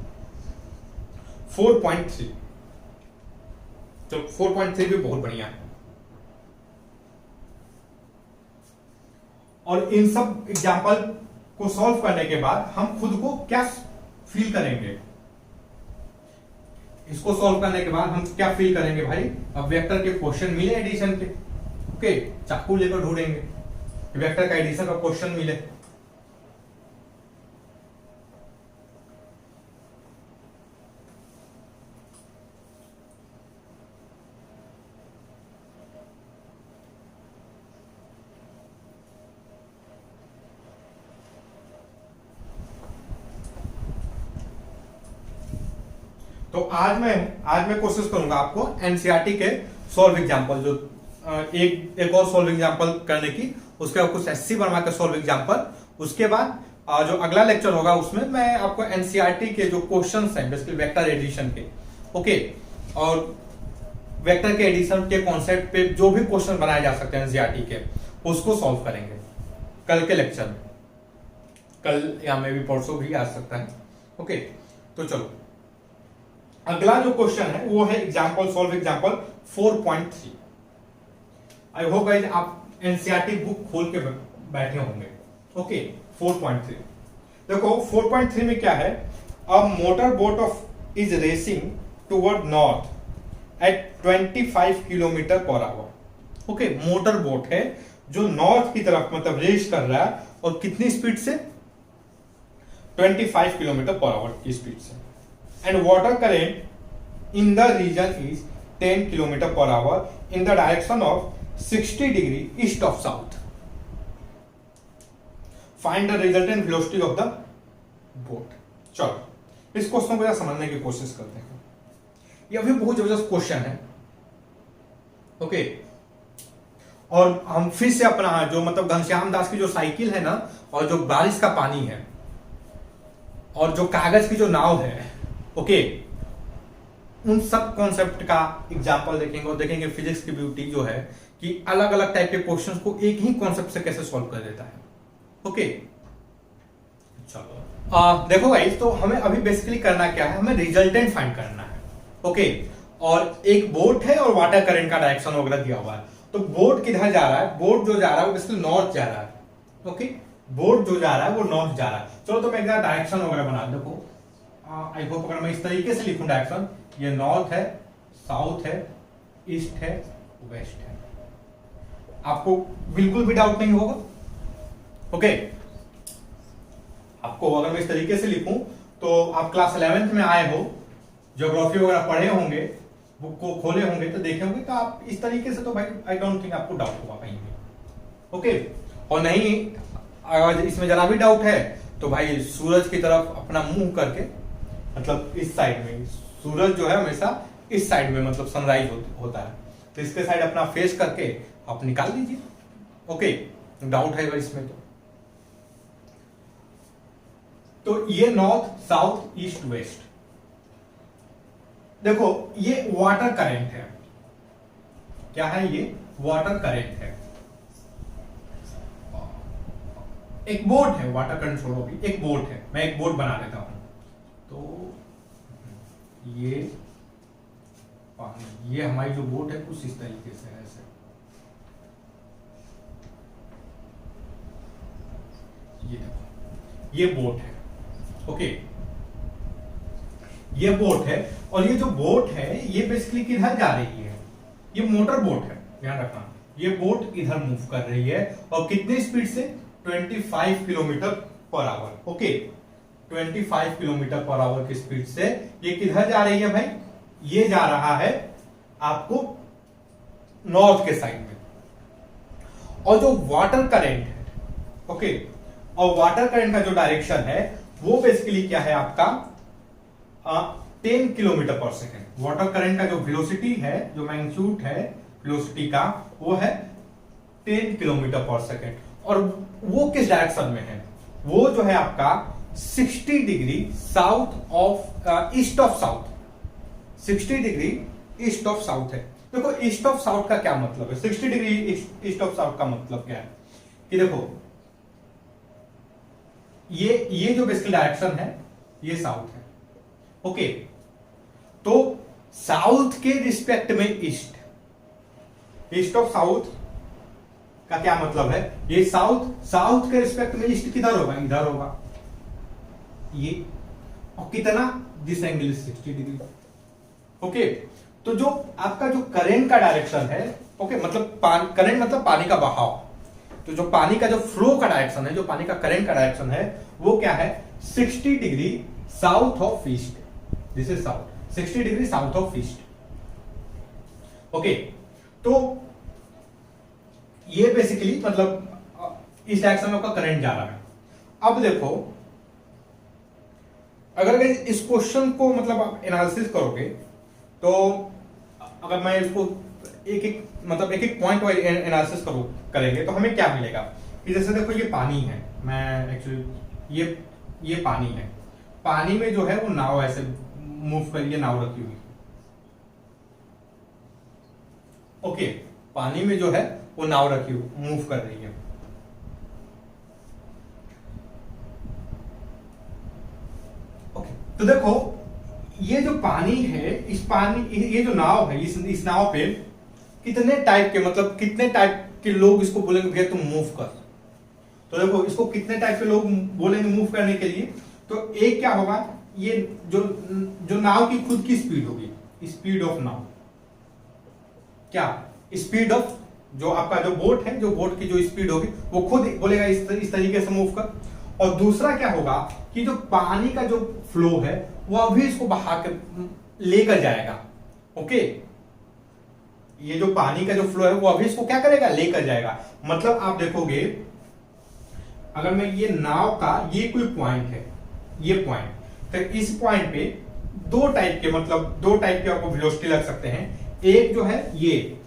S1: 4.3। तो 4.3 भी बहुत बढ़िया है। और इन सब एग्जाम्पल को सॉल्व करने के बाद हम खुद को क्या फील करेंगे, इसको सॉल्व करने के बाद हम क्या फील करेंगे भाई, अब वेक्टर के क्वेश्चन मिले एडिशन के, ओके, चाकू लेकर ढूंढेंगे वेक्टर का एडिशन का क्वेश्चन मिले। तो आज मैं कोशिश करूंगा आपको एनसीईआरटी के सॉल्व एग्जांपल, जो एक और सॉल्व एग्जांपल करने की, उसके बाद कुछ एससी बना के सॉल्व एग्जांपल, उसके बाद जो अगला लेक्चर होगा उसमें मैं आपको एनसीईआरटी के जो क्वेश्चंस हैं बेसिकली वेक्टर एडिशन के, ओके, और वेक्टर के एडिशन के कॉन्सेप्ट पे जो भी क्वेश्चन बनाए जा सकते हैं एनसीईआरटी के, उसको सॉल्व करेंगे कल के लेक्चर में। कल या मे भी परसों भी आ सकता है, ओके। तो चलो अगला जो क्वेश्चन है वो है example solve example 4.3। I hope guys आप एनसीईआरटी बुक खोल के बैठे होंगे, ओके। 4.3 देखो 4.3 में क्या है, a motor boat of is racing toward north at 25 kilometre per hour, okay. Motor boat है जो नॉर्थ की तरफ मतलब रेस कर रहा है, और कितनी स्पीड से, 25 किलोमीटर पर आवर की स्पीड से, and water current in the region is 10 km per hour in the direction of 60 degree east of south. Find the resultant velocity of the boat. चलो इस क्वेश्चन को जरा समझने की कोशिश करते हैं। यह भी बहुत जबरदस्त क्वेश्चन है, ओके। और हम फिर से अपना जो मतलब घनश्याम दास की जो साइकिल है ना, और जो बारिश का पानी है, और जो कागज की जो नाव है, ओके, उन सब कॉन्सेप्ट का एग्जांपल देखेंगे, और देखेंगे फिजिक्स की ब्यूटी जो है कि अलग अलग टाइप के क्वेश्चंस को एक ही कॉन्सेप्ट से कैसे सॉल्व कर देता है, ओके। चलो देखो गाइस, तो हमें अभी बेसिकली करना क्या है, हमें रिजल्टेंट फाइंड करना है, ओके। और एक बोट है और वाटर करंट का डायरेक्शन वगैरह दिया हुआ है। तो बोट किधर जा रहा है, बोट जो जा रहा है वो बेसिकली नॉर्थ जा रहा है, ओके। बोट जो जा रहा है वो नॉर्थ जा रहा है। चलो तो मैं एक डायरेक्शन वगैरह बना देखो, आई होप अगर मैं इस तरीके से लिखूं डायरेक्शन, ये नॉर्थ है, साउथ है, ईस्ट है, वेस्ट है, आपको बिल्कुल भी डाउट नहीं होगा, ओके। आपको अगर मैं इस तरीके से लिखूं तो आप क्लास 11th में आए हो, ज्योग्राफी वगैरह पढ़े होंगे, बुक को खोले होंगे तो देखे होंगे, तो आप इस तरीके से तो भाई आई डोंट थिंक आपको डाउट होगा कहीं भी, ओके। और नहीं अगर इसमें जरा भी डाउट है तो भाई सूरज की तरफ अपना मुंह करके, मतलब इस साइड में, सूरज जो है हमेशा इस साइड में मतलब सनराइज होता है, तो इसके साइड अपना फेस करके आप निकाल लीजिए, ओके। डाउट है इसमें तो ये नॉर्थ साउथ ईस्ट वेस्ट, देखो ये वाटर करंट है, क्या है ये, वाटर करंट है। एक बोट है, वाटर करंट छोड़ो भी, एक बोट है, मैं एक बोट बना लेता हूं। तो ये पानी, ये हमारी जो बोट है कुछ इस तरीके से है, ऐसे ये देखो, ये बोट है, ओके। ये बोट है, और ये जो बोट है ये बेसिकली किधर जा रही है, ये मोटर बोट है, ध्यान रखना। ये बोट इधर मूव कर रही है, और कितनी स्पीड से, 25 kilometre per hour, okay. 25 kilometre per our की स्पीड से ये किधर जा रही है भाई, ये जा रहा है आपको नॉर्थ के साइड में। और जो वाटर करंट है, ओके, और वाटर करंट का जो डायरेक्शन है वो बेसिकली क्या है आपका 10 किलोमीटर पर सेकेंड। वाटर करंट का जो वेलोसिटी है, जो मैग्नीट्यूड है वेलोसिटी का, वो है 10 किलोमीटर पर सेकेंड। और वो किस डायरेक्शन में है, वो जो है आपका 60 degree south of east of south, 60 degree east of south है। देखो ईस्ट ऑफ साउथ का क्या मतलब है, 60 डिग्री ईस्ट ऑफ साउथ का मतलब क्या है कि देखो ये जो बेसिकली डायरेक्शन है ये साउथ है, ओके। तो साउथ के रिस्पेक्ट में ईस्ट ऑफ साउथ का क्या मतलब है, ये साउथ के रिस्पेक्ट में ईस्ट किधर होगा, इधर होगा ये, और कितना, this angle is 60 degree. Okay, तो जो आपका जो करंट का डायरेक्शन है, ओके, मतलब करंट मतलब पानी का बहाव, तो जो पानी का जो फ्लो का डायरेक्शन है, जो पानी का करंट का डायरेक्शन है, वो क्या है, 60 degree south of east, this is south, 60 degree south of east. Okay, तो ये बेसिकली मतलब इस डायरेक्शन में आपका करंट जा रहा है। अब देखो, अगर इस क्वेश्चन को मतलब आप एनालिसिस करोगे, तो अगर मैं इसको एक एक पॉइंट वाइज एनालिसिस करेंगे तो हमें क्या मिलेगा कि जैसे देखो ये पानी है, मैं एक्चुअली ये पानी है, पानी में जो है वो नाव ऐसे मूव कर, ये नाव रखी हुई, ओके, पानी में जो है वो नाव रखी हुई मूव कर रही है। ओके, तो देखो ये जो पानी है, ये जो नाव है, इस नाव पे कितने टाइप के, मतलब कितने टाइप के लोग इसको बोलेंगे भैया तुम मूव कर, तो देखो इसको कितने टाइप के लोग बोलेंगे मूव करने के लिए, तो एक क्या होगा, ये जो नाव की खुद की स्पीड होगी, स्पीड ऑफ नाव, क्या स्पीड ऑफ जो आपका जो बोट है, जो बोट की जो स्पीड होगी वो खुद बोलेगा इस तरीके से मूव कर। और दूसरा क्या होगा कि जो पानी का जो फ्लो है वो अभी इसको बहा कर लेकर जाएगा। ओके, ये जो पानी का जो फ्लो है वो अभी इसको क्या करेगा, लेकर जाएगा। मतलब आप देखोगे, अगर मैं ये नाव का ये कोई पॉइंट है, ये पॉइंट, तो इस पॉइंट पे दो टाइप के आपको वेलोसिटी लग सकते हैं। एक जो है ये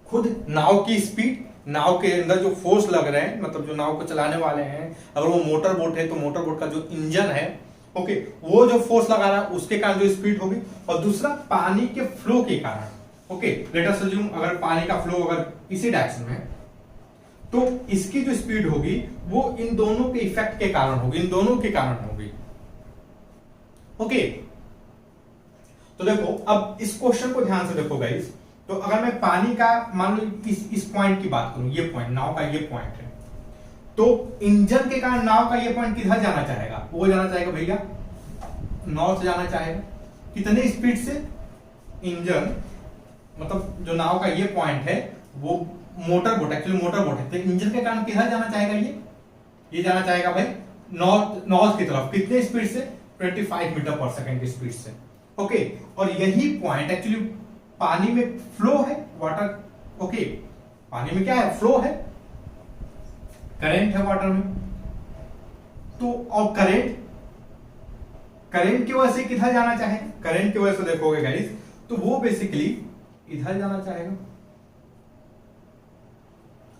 S1: खुद नाव की स्पीड, नाव के अंदर जो फोर्स लग रहे हैं, मतलब जो नाव को चलाने वाले हैं, अगर वो मोटर बोट है तो मोटर बोट का जो इंजन है, ओके, वो जो फोर्स लगा रहा है उसके कारण जो स्पीड होगी, और दूसरा पानी के फ्लो के कारण। ओके, लेट अस अज्यूम अगर पानी का फ्लो अगर इसी डायरेक्शन में, तो इसकी जो स्पीड होगी वो इन दोनों के इफेक्ट के कारण होगी, इन दोनों के कारण होगी। ओके, तो देखो अब इस क्वेश्चन को ध्यान से देखो गाइस, तो अगर मैं पानी का मान लो इस पॉइंट की बात करूं, ये पॉइंट, नाव का ये पॉइंट है, तो इंजन के कारण नाव का ये पॉइंट किधर जाना चाहेगा, वो जाना चाहेगा भैया नॉर्थ जाना चाहेगा। कितने स्पीड से, इंजन मतलब जो नाव का ये पॉइंट है वो motor boat, actually motor boat है, तो इंजन के कारण किधर जाना चाहेगा, ये जाना चाहेगा भाई नॉर्थ की तरफ। कितने स्पीड से, 25 मीटर पर सेकेंड की स्पीड से। ओके, और यही पॉइंट एक्चुअली पानी में फ्लो है, वाटर, ओके, पानी में क्या है, फ्लो है, करंट है वाटर में, तो और करंट की वजह से किधर जाना चाहे, करंट की वजह से देखोगे गाइस, तो वो बेसिकली इधर जाना चाहेगा।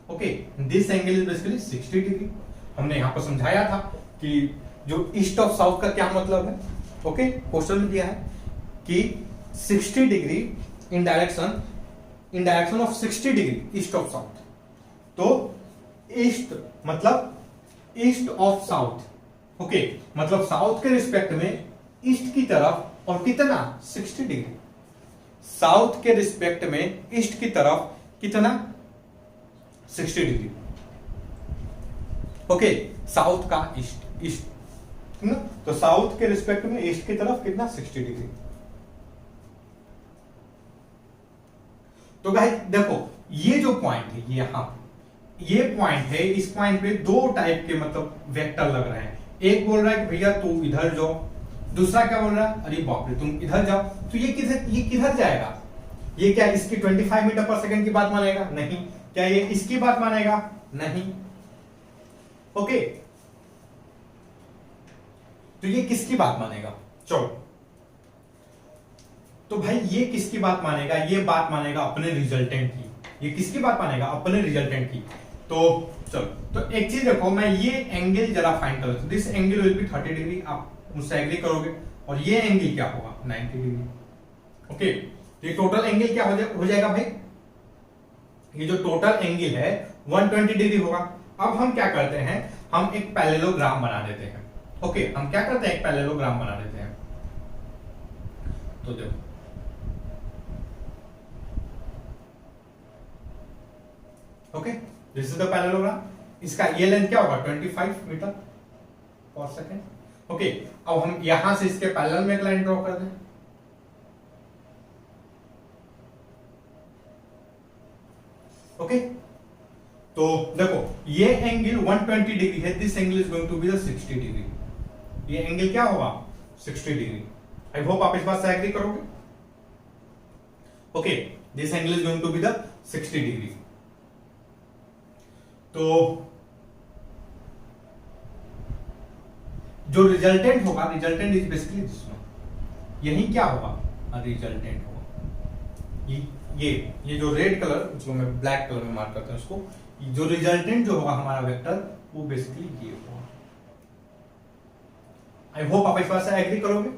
S1: Okay, this angle is basically 60 degree. हमने यहां पर समझाया था कि जो ईस्ट ऑफ साउथ का क्या मतलब है। ओके, क्वेश्चन में दिया है कि 60 degree in direction of 60 degree east of south, तो ईस्ट मतलब ईस्ट ऑफ साउथ। ओके, मतलब साउथ के रिस्पेक्ट में ईस्ट की तरफ, और कितना, 60 डिग्री, साउथ के रिस्पेक्ट में ईस्ट की तरफ कितना, 60 डिग्री। ओके, साउथ का ईस्ट, तो साउथ के रिस्पेक्ट में ईस्ट की तरफ कितना, 60 डिग्री। तो गाइस देखो ये जो पॉइंट है, ये पॉइंट है, इस पॉइंट पे दो टाइप के मतलब वेक्टर लग रहे हैं। एक बोल रहा है कि भैया तू इधर जाओ, दूसरा क्या बोल रहा है, अरे बाप रे तुम इधर जाओ। तो ये किधर जाएगा, ये क्या इसकी 25 मीटर पर सेकंड की बात मानेगा, नहीं। क्या ये इसकी बात मानेगा, नहीं। ओके, तो ये किसकी बात मानेगा, चलो, तो भाई ये किसकी बात मानेगा, ये बात मानेगा अपने रिजल्टेंट की। ये किसकी बात मानेगा, अपने रिजल्टेंट की। तो चलो, तो एक चीज देखो, मैं ये एंगल जरा फाइंड कर, this angle will be 30 degree, आप मुझसे एग्री करोगे, और ये एंगल क्या होगा, 90 डिग्री। ओके, तो ये टोटल एंगल क्या हो जाएगा भाई, ये जो टोटल एंगल है 120 डिग्री होगा। अब हम क्या करते हैं, हम एक पैरेललोग्राम बना देते हैं। ओके, हम क्या करते हैं, एक पैरेललोग्राम बना देते हैं। तो देखो okay, this is the parallelogram. इसका ये लेंथ क्या होगा 25 मीटर पर सेकेंड। ओके, अब हम यहां से इसके पैरेलल में एक लाइन ड्रॉ कर दें। ओके, तो देखो ये एंगल 120 डिग्री है, this angle is going to be the 60 degree. ये एंगल क्या होगा 60 डिग्री। आई होप आप इस बात से एग्री करोगे। Okay, this angle is going to be the 60 degree. तो जो रिजल्टेंट होगा, resultant is basically this one. यही क्या होगा रिजल्टेंट होगा ये जो रेड कलर, जो मैं ब्लैक कलर में मार्क करता हूं उसको, जो रिजल्टेंट जो होगा हमारा वेक्टर वो बेसिकली ये होगा। आई होप आप इस बात से एग्री करोगे।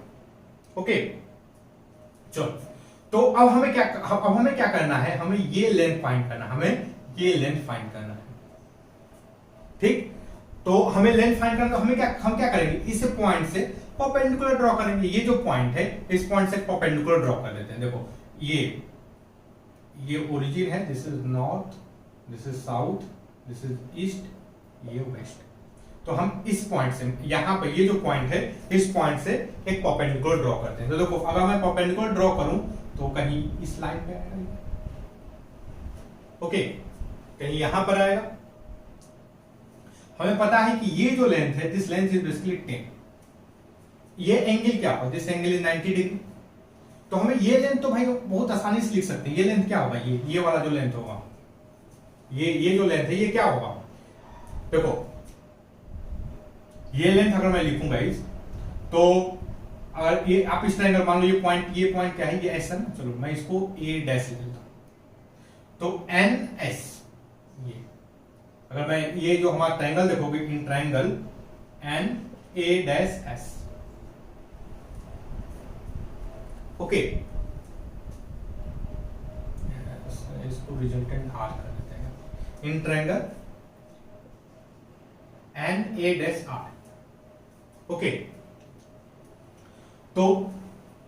S1: ओके, चलो, तो अब हमें क्या करना है, हमें ये लेंथ फाइंड करना है, हमें ये लेंथ फाइंड करना है। ठीक, तो हमें लेंथ फाइंड करना, तो हम क्या करेंगे, इस पॉइंट से परपेंडिकुलर ड्रॉ करेंगे। ये जो पॉइंट है, इस पॉइंट से परपेंडिकुलर ड्रॉ कर देते हैं। देखो ये ओरिजिन है, this is north, this is south, this is east, ये वेस्ट। तो हम इस पॉइंट से, यहां पे ये जो पॉइंट है, इस पॉइंट से एक परपेंडिकुलर ड्रॉ करते हैं। तो देखो अगर मैं परपेंडिकुलर ड्रॉ करूं तो कहीं इस लाइन पे आएगा, ओके, कहीं यहां पर आएगा। हमें पता है कि ये जो लेंथ है, दिस लेंथ इज बेसिकली 10। ये एंगल क्या होगा, दिस एंगल इज 90 डिग्री। तो हमें ये लेंथ तो भाई बहुत आसानी से लिख सकते हैं। ये लेंथ क्या होगा, ये वाला जो लेंथ होगा, ये जो लेंथ है, ये क्या होगा। देखो ये लेंथ अगर मैं लिखूंगा इस, तो अगर ये आप इस ट्रायंगल मान लो, ये पॉइंट क्या है, ये एस है ना, चलो मैं इसको ए डैश लिख देता हूं। तो एन एस, ये अगर मैं ये जो हमारा ट्रायंगल देखोगे, in triangle N A dash S, okay, इसको रिजल्टेंट आर कर देते हैं। In triangle N A dash R, okay. तो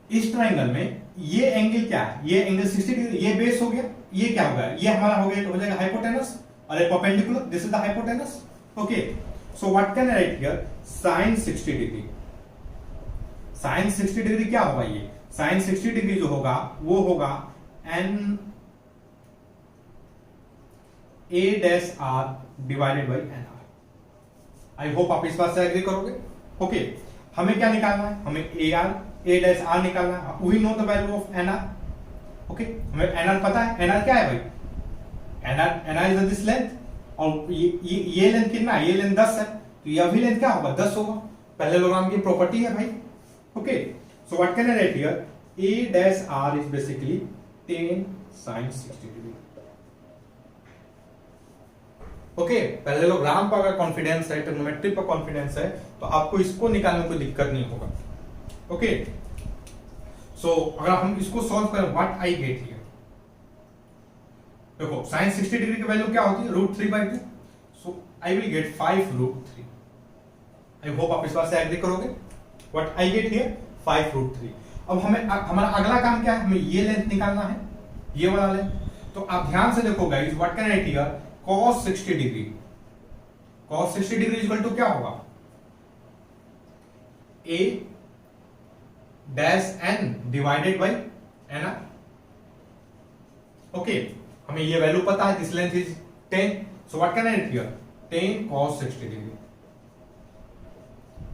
S1: इस ट्रायंगल में ये एंगल क्या है, ये एंगल 60 डिग्री, ये बेस हो गया, ये क्या होगा, ये हमारा हो गया, हो जाएगा हाइपोटेनस और एक perpendicular, this is the hypotenuse, okay. So what can I write here, sine 60 degree. Sine 60 degree क्या होगा, ये साइन 60 डिग्री जो होगा वो होगा N A dash R divided by N R. I hope आप इस बात से एग्री करोगे। ओके, हमें क्या निकालना है, हमें ए डैश आर निकालना है। We know the value of N R, okay, हमें एन आर पता है। एन आर क्या है भाई, N R is this length, और ये लेंथ कितना है, ये लेंथ 10 है, तो ये भी लेंथ क्या होगा 10 होगा। पैरेललोग्राम की प्रॉपर्टी है भाई, okay. So what can I write here, A dash R is basically 10 sin 60 degree, okay. Parallelogram पर अगर कॉन्फिडेंस है, ट्रिग्नोमेट्री पर कॉन्फिडेंस है, तो आपको इसको निकालने में कोई दिक्कत नहीं होगा, ओके। सो अगर हम इसको सॉल्व करें, व्हाट आई गेट हियर, देखो sin 60 डिग्री की वैल्यू क्या होती है, √3/2। So I will get 5√3। I hope आप इस बात से एग्री करोगे। What I get here 5√3। अब हमारा अगला काम क्या है, हमें ये लेंथ निकालना है, ये वाला लेंथ। तो आप ध्यान से देखो guys, what can I write here, cos 60 degree, cos 60 degree equal to क्या होगा, a dash n divided by N R, okay. हमें ये वैल्यू पता है, this length is 10। So what can I write here, 10 cos 60 degree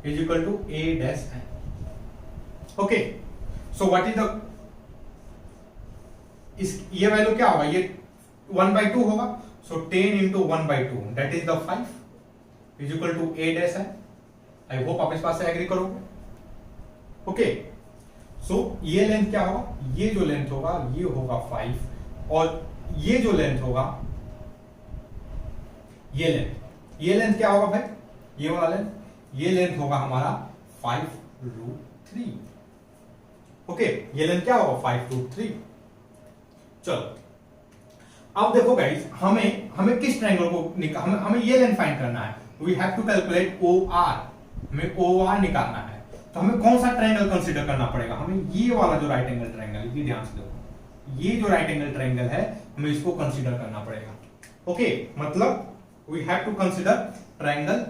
S1: is equal to a dash n, okay. So what is the, ये value क्या होगा, ये 1/2 होगा। So 10 into 1/2 that is the 5 is equal to a dash है। I hope आप इस बात से एग्री करोगे, ओके। सो ये लेंथ क्या होगा, ये जो लेंथ होगा ये होगा 5, और ये जो लेंथ होगा, ये लेंथ क्या होगा भाई, ये वाला लेंथ, ये लेंथ होगा हमारा 5√3, ओके। ये लेंथ क्या होगा 5√3। चलो अब देखो गाइस, हमें किस ट्रायंगल को हमें ये लेंथ फाइंड करना है। We have to calculate OR, हमें OR निकालना है। तो हमें कौन सा ट्रायंगल कंसीडर करना पड़ेगा, हमें ये वाला जो राइट एंगल ट्रायंगल, ये ध्यान से देखो, ये जो राइट एंगल ट्रायंगल है हमें इसको कंसीडर करना पड़ेगा। ओके, मतलब we have to consider triangle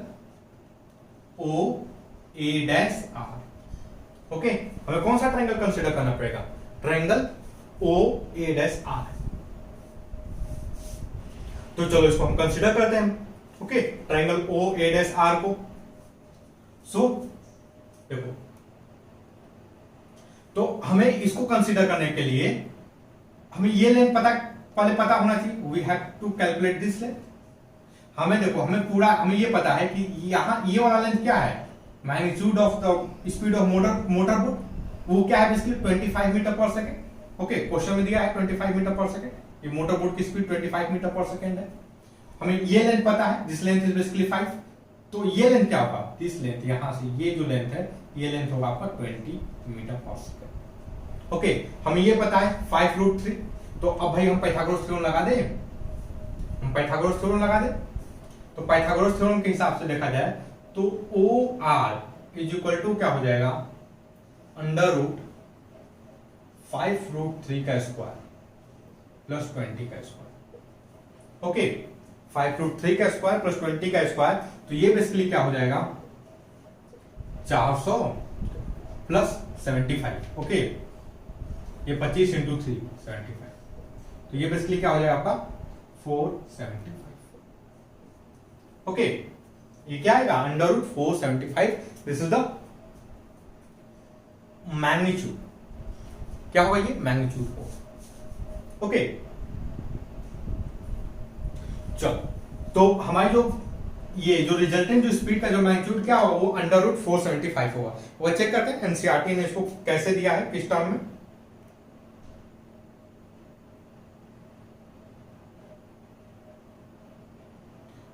S1: O A dash R. Okay, हमें कौन सा ट्रायंगल कंसीडर करना पड़ेगा, triangle O A dash R. तो चलो इसको हम कंसीडर करते हैं। Okay, triangle O A dash R को। सो देखो, तो हमें इसको कंसीडर करने के लिए हमें ये लेंथ पहले पता होना चाहिए। We have to calculate this length. हमें देखो, हमें ये पता है कि यहां ये वाला लेंथ क्या है, magnitude of the speed of motor boat, वो क्या है बेसिकली 25 मीटर पर सेकेंड। ओके, क्वेश्चन में दिया है 25 मीटर पर सेकेंड, ये मोटर बोट की स्पीड 25 मीटर पर सेकेंड है। हमें ये लेंथ पता है, दिस लेंथ इज बेसिकली 5। तो ये लेंथ क्या होगा, दिस लेंथ, यहां से ये जो लेंथ है, ये लेंथ होगा आपका 20 मीटर पर सेकेंड। ओके, हमें ये पता है 5√3। तो अब भाई हम पाइथागोरस थ्योरम लगा दें, तो पाइथागोरस थ्योरम के हिसाब से देखा जाए तो O R is equal to क्या हो जाएगा, √5√3 का स्क्वायर प्लस 20 का स्क्वायर। ओके, 5√3 का स्क्वायर प्लस 20 का स्क्वायर, तो ये बेसिकली क्या हो जाएगा 400 प्लस 75। ओके, ये 25 इंटू 3 75, तो ये बेसिकली क्या हो जाएगा आपका 475। ओके, ये क्या आएगा √475। दिस इज द मैग्नीट्यूड, क्या होगा ये मैग्नीट्यूड फोर्स। ओके, चलो, तो हमारी ये जो रिजल्टेंट जो स्पीड का जो मैग्नीट्यूड क्या होगा, वो √475 होगा। वो चेक करते हैं एनसीईआरटी ने इसको कैसे दिया है, किस टर्म में।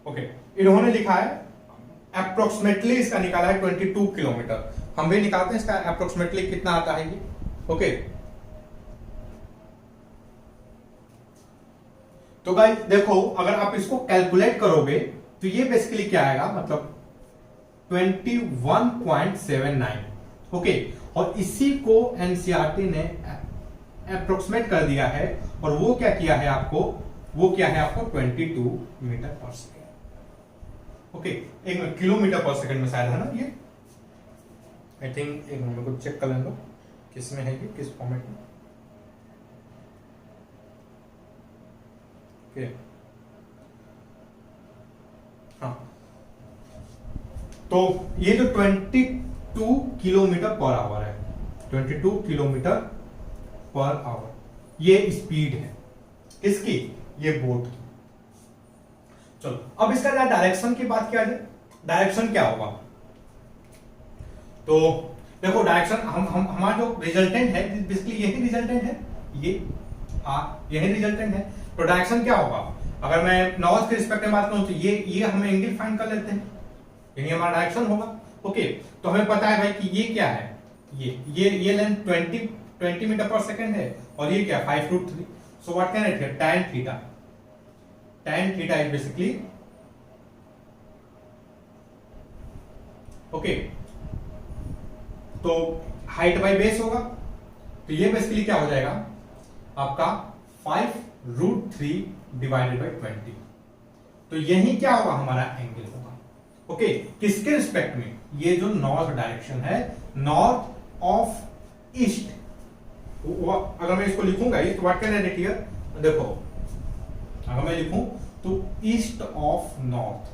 S1: ओके, इन्होंने लिखा है अप्रोक्सीमेटली, इसका निकाला है 22 किलोमीटर। हम भी निकालते हैं इसका अप्रोक्सीमेटली कितना आता है ये। ओके, तो गाइस देखो, अगर आप इसको कैलकुलेट करोगे तो ये बेसिकली क्या आएगा, मतलब 21.79। ओके, और इसी को एनसीईआरटी ने अप्रोक्सीमेट कर दिया है, और वो क्या किया है आपको, 22 मीटर पर सेकेंड। ओके, एक मिनट, किलोमीटर पर सेकेंड में शायद है ना ये, आई थिंक। एक मिनट को चेक कर लेंगे किस में है ये, किस फॉर्मेट में। ओके, हाँ, तो ये जो 22 किलोमीटर पर आवर है, 22 किलोमीटर पर आवर, ये स्पीड है किसकी, ये बोट की। चलो, अब इसका क्या डायरेक्शन की बात किया जाए, डायरेक्शन क्या होगा। तो देखो, डायरेक्शन हमारा जो रिजल्टेंट है बेसिकली यही रिजल्टेंट है, यही रिजल्टेंट है। तो डायरेक्शन क्या होगा, अगर मैं नॉर्थ के रिस्पेक्ट में बात करूं तो ये हम एंगल फाइंड कर लेते हैं, यही हमारा डायरेक्शन होगा। ओके, तो हमें पता है भाई कि ये क्या है, ये लेंथ 20 मीटर पर सेकेंड है, और ये क्या 5√3। सो व्हाट कैन इट है, tan theta is basically, okay, तो हाइट बाई बेस होगा, तो ये बेसिकली क्या हो जाएगा आपका 5√3 डिवाइडेड बाई 20। तो यही क्या होगा, हमारा एंगल होगा। ओके, किसके रिस्पेक्ट में, ये जो नॉर्थ डायरेक्शन है, नॉर्थ ऑफ ईस्ट। अगर मैं इसको लिखूंगा तो what can I write here, देखो, अगर मैं लिखूं तो east of north,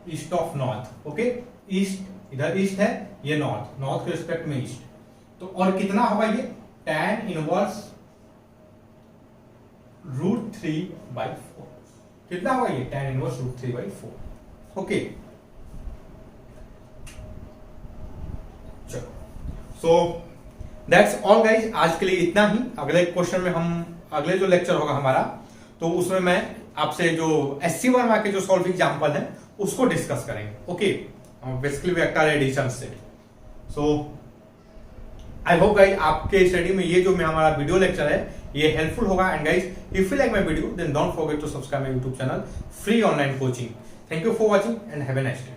S1: east of north. Okay, east, इधर ईस्ट है, ये नॉर्थ के रिस्पेक्ट में ईस्ट। तो और कितना होगा ये, tan इनवर्स √3/4। कितना होगा ये, tan इनवर्स √3/4। ओके, चलो, सो दैट्स ऑल गाइज, आज के लिए इतना ही। अगले क्वेश्चन में अगले जो लेक्चर होगा हमारा, तो उसमें मैं आपसे जो SC वर्मा के जो सॉल्व एग्जांपल है उसको डिस्कस करेंगे। ओके, बेसिकली वेक्टर एडिशन से। सो आई होप गाइज आपके स्टडी में ये जो हमारा वीडियो लेक्चर है ये हेल्पफुल होगा। And guys, if you like my video then don't forget to subscribe my YouTube channel free online coaching. Thank you for watching and have a nice day.